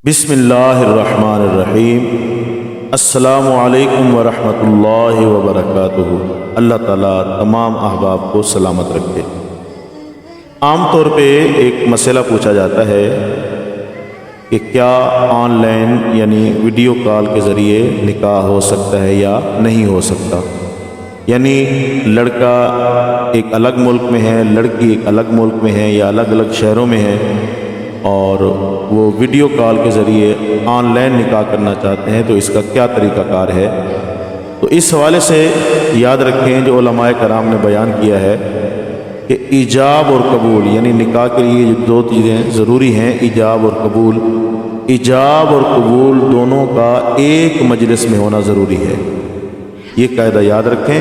بسم اللہ الرحمن الرحیم۔ السلام علیکم ورحمۃ اللہ وبرکاتہ۔ اللہ تعالیٰ تمام احباب کو سلامت رکھے۔ عام طور پہ ایک مسئلہ پوچھا جاتا ہے کہ کیا آن لائن یعنی ویڈیو کال کے ذریعے نکاح ہو سکتا ہے یا نہیں ہو سکتا، یعنی لڑکا ایک الگ ملک میں ہے، لڑکی ایک الگ ملک میں ہے یا الگ الگ شہروں میں ہے اور وہ ویڈیو کال کے ذریعے آن لائن نکاح کرنا چاہتے ہیں، تو اس کا کیا طریقہ کار ہے۔ تو اس حوالے سے یاد رکھیں جو علماء کرام نے بیان کیا ہے کہ ایجاب اور قبول، یعنی نکاح کے لیے جو دو چیزیں ضروری ہیں، ایجاب اور قبول، ایجاب اور قبول دونوں کا ایک مجلس میں ہونا ضروری ہے۔ یہ قاعدہ یاد رکھیں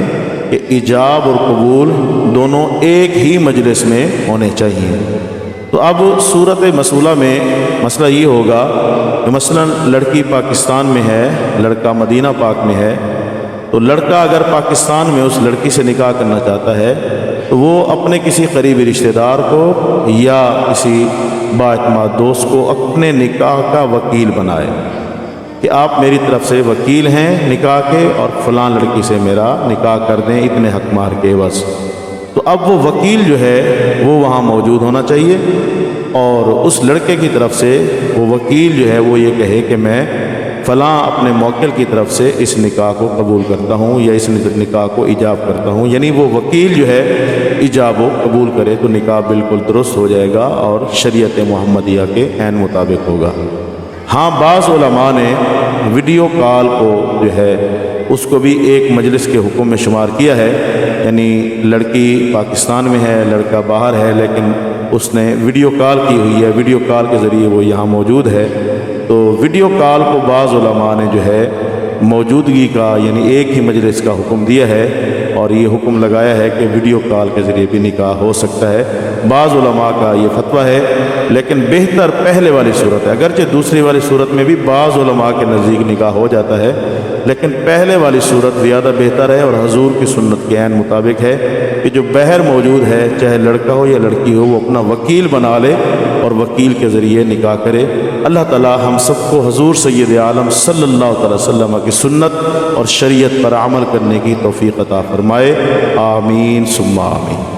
کہ ایجاب اور قبول دونوں ایک ہی مجلس میں ہونے چاہیے۔ تو اب صورت مسئلہ میں مسئلہ یہ ہوگا کہ مثلا لڑکی پاکستان میں ہے، لڑکا مدینہ پاک میں ہے، تو لڑکا اگر پاکستان میں اس لڑکی سے نکاح کرنا چاہتا ہے تو وہ اپنے کسی قریبی رشتہ دار کو یا کسی بااعتماد دوست کو اپنے نکاح کا وکیل بنائے کہ آپ میری طرف سے وکیل ہیں نکاح کے اور فلاں لڑکی سے میرا نکاح کر دیں اتنے حق مار کے بس۔ تو اب وہ وکیل جو ہے وہ وہاں موجود ہونا چاہیے اور اس لڑکے کی طرف سے وہ وکیل جو ہے وہ یہ کہے کہ میں فلاں اپنے موکل کی طرف سے اس نکاح کو قبول کرتا ہوں یا اس نکاح کو ایجاب کرتا ہوں، یعنی وہ وکیل جو ہے ایجاب و قبول کرے تو نکاح بالکل درست ہو جائے گا اور شریعت محمدیہ کے عین مطابق ہوگا۔ ہاں بعض علماء نے ویڈیو کال کو جو ہے اس کو بھی ایک مجلس کے حکم میں شمار کیا ہے، یعنی لڑکی پاکستان میں ہے، لڑکا باہر ہے، لیکن اس نے ویڈیو کال کی ہوئی ہے، ویڈیو کال کے ذریعے وہ یہاں موجود ہے، تو ویڈیو کال کو بعض علماء نے جو ہے موجودگی کا یعنی ایک ہی مجلس کا حکم دیا ہے اور یہ حکم لگایا ہے کہ ویڈیو کال کے ذریعے بھی نکاح ہو سکتا ہے۔ بعض علماء کا یہ فتویٰ ہے، لیکن بہتر پہلے والی صورت ہے، اگرچہ دوسری والی صورت میں بھی بعض علماء کے نزدیک نکاح ہو جاتا ہے، لیکن پہلے والی صورت زیادہ بہتر ہے اور حضور کی سنت کے عین مطابق ہے کہ جو بہر موجود ہے چاہے لڑکا ہو یا لڑکی ہو وہ اپنا وکیل بنا لے اور وکیل کے ذریعے نکاح کرے۔ اللہ تعالی ہم سب کو حضور سید عالم صلی اللہ تعالی وسلم کی سنت اور شریعت پر عمل کرنے کی توفیق عطا فرمائے، آمین ثم آمین۔